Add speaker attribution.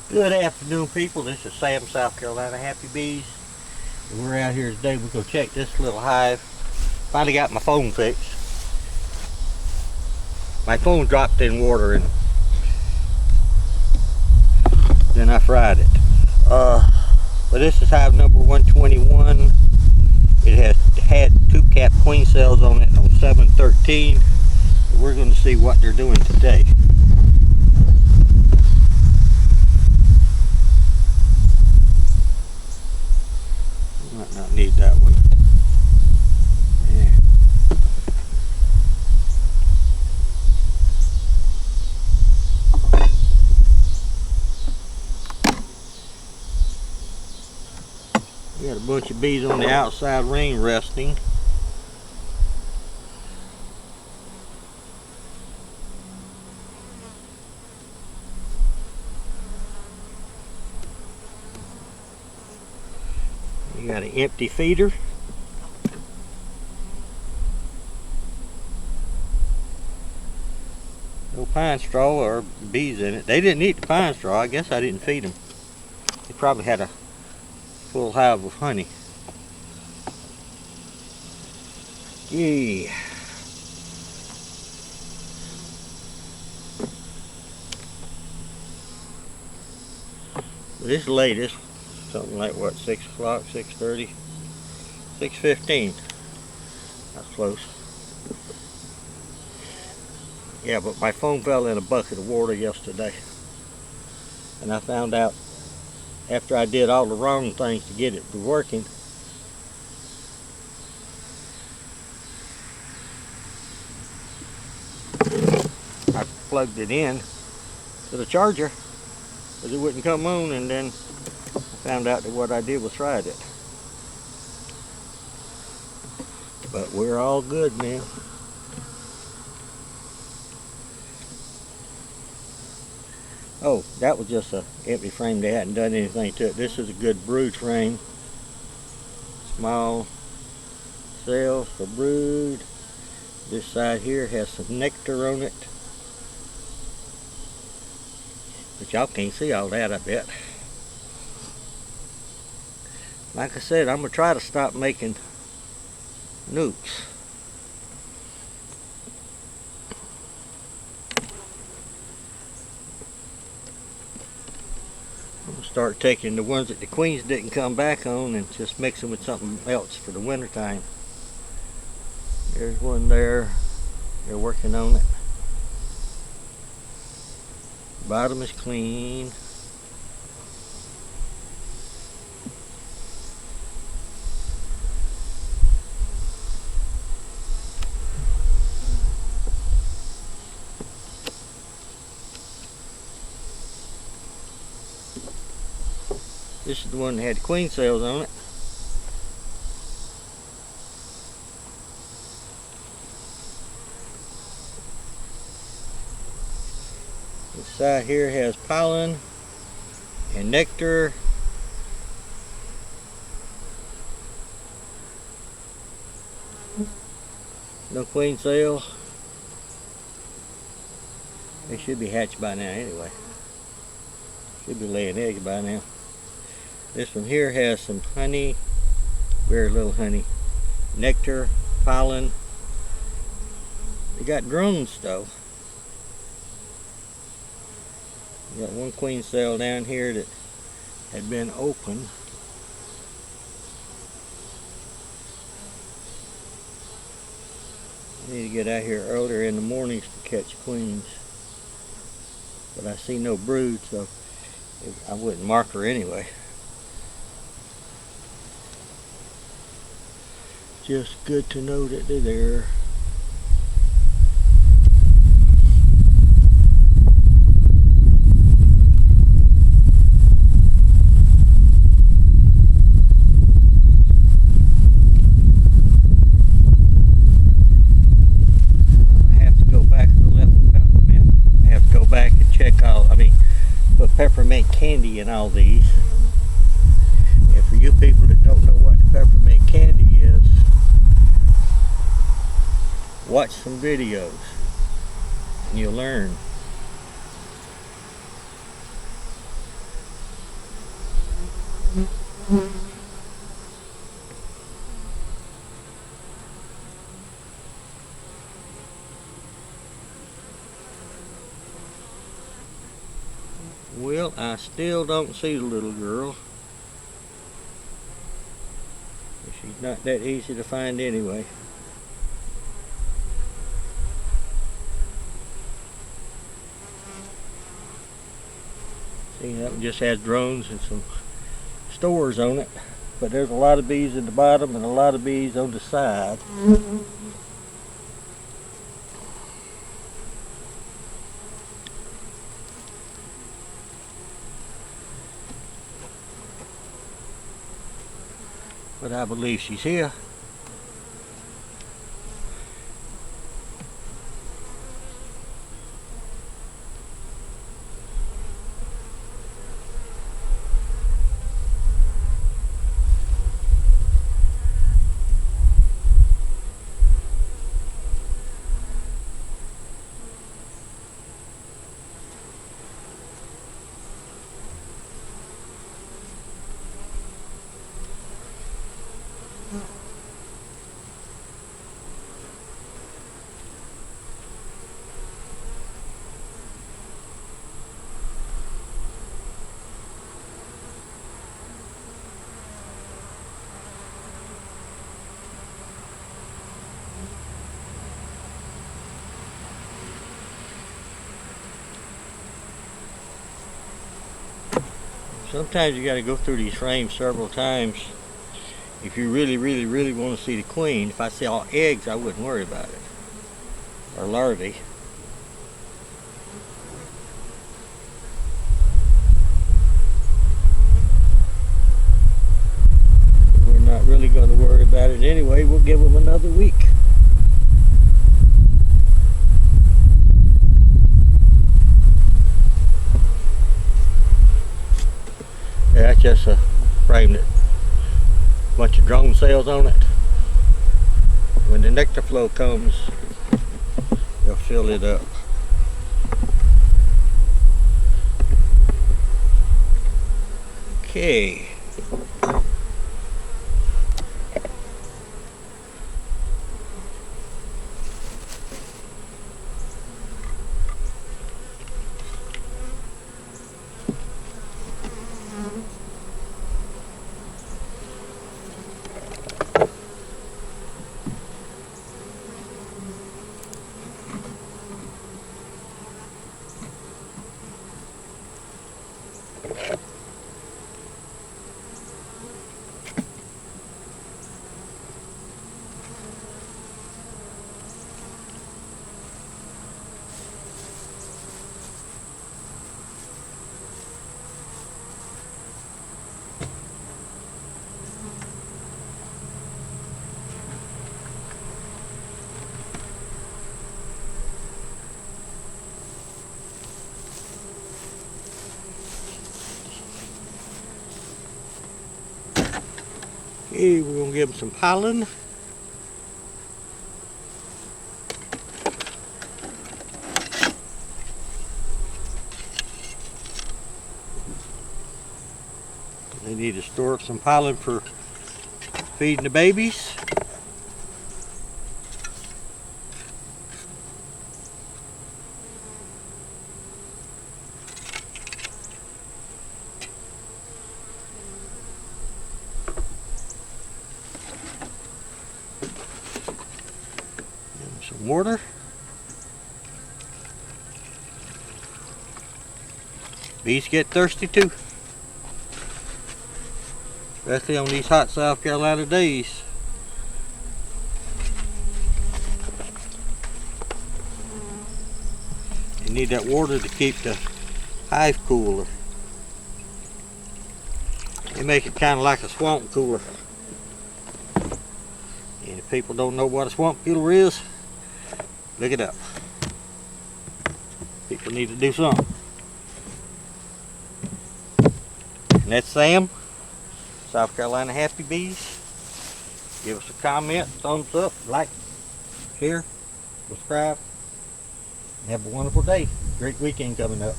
Speaker 1: Good afternoon, people. This is Sam, South Carolina Happy Bees. We're out here today. We're going to check this little hive. Finally got my phone fixed. My phone dropped in water and then I fried it. But this is hive number 121. It has had two cap queen cells on it on 7/13. We're going to see what they're doing today. Might not need that one. Yeah. We got a bunch of bees on the outside ring resting. You got an empty feeder. No pine straw or bees in it. They didn't eat the pine straw. I guess I didn't feed them. They probably had a full hive of honey. Yeah. This latest, something like what, 6 o'clock, 6:30, 6:15. That's close. Yeah, but my phone fell in a bucket of water yesterday. And I found out after I did all the wrong things to get it to working, I plugged it in to the charger because it wouldn't come on, and then I found out that what I did was fried it. But we're all good now. Oh, that was just an empty frame. They hadn't done anything to it. This is a good brood frame. Small cells for brood. This side here has some nectar on it. But y'all can't see all that, I bet. Like I said, I'm going to try to stop making nukes. I'm going to start taking the ones that the queens didn't come back on and just mix them with something else for the winter time. There's one there. They're working on it. Bottom is clean. This is the one that had the queen cells on it. This side here has pollen and nectar. No queen cells. They should be hatched by now anyway. Should be laying eggs by now. This one here has some honey, very little honey, nectar, pollen. They got drones though. We got one queen cell down here that had been open. I need to get out here earlier in the mornings to catch queens. But I see no brood, so I wouldn't mark her anyway. Just good to know that they're there. I have to go back to the left of peppermint. I have to go back and check all, put peppermint candy in all these. And for you people that don't know what the peppermint candy is, watch some videos and you'll learn. Well, I still don't see the little girl. She's not that easy to find anyway. See, that one just has drones and some stores on it, but there's a lot of bees at the bottom and a lot of bees on the side. But I believe she's here. Sometimes you got to go through these frames several times if you really want to see the queen. If I saw eggs, I wouldn't worry about it, or larvae. We're not really going to worry about it anyway. We'll give them another week. Yeah, that's just a frame that a bunch of drone cells on it. When the nectar flow comes, they'll fill it up. Okay. Okay, we're going to give them some pollen. They need to store up some pollen for feeding the babies. Some water. Bees get thirsty too, especially on these hot South Carolina days. You need that water to keep the hive cooler. They make it kind of like a swamp cooler. And if people don't know what a swamp cooler is, look it up. People need to do something. And that's Sam, South Carolina Happy Bees. Give us a comment, thumbs up, like, share, subscribe. Have a wonderful day. Great weekend coming up.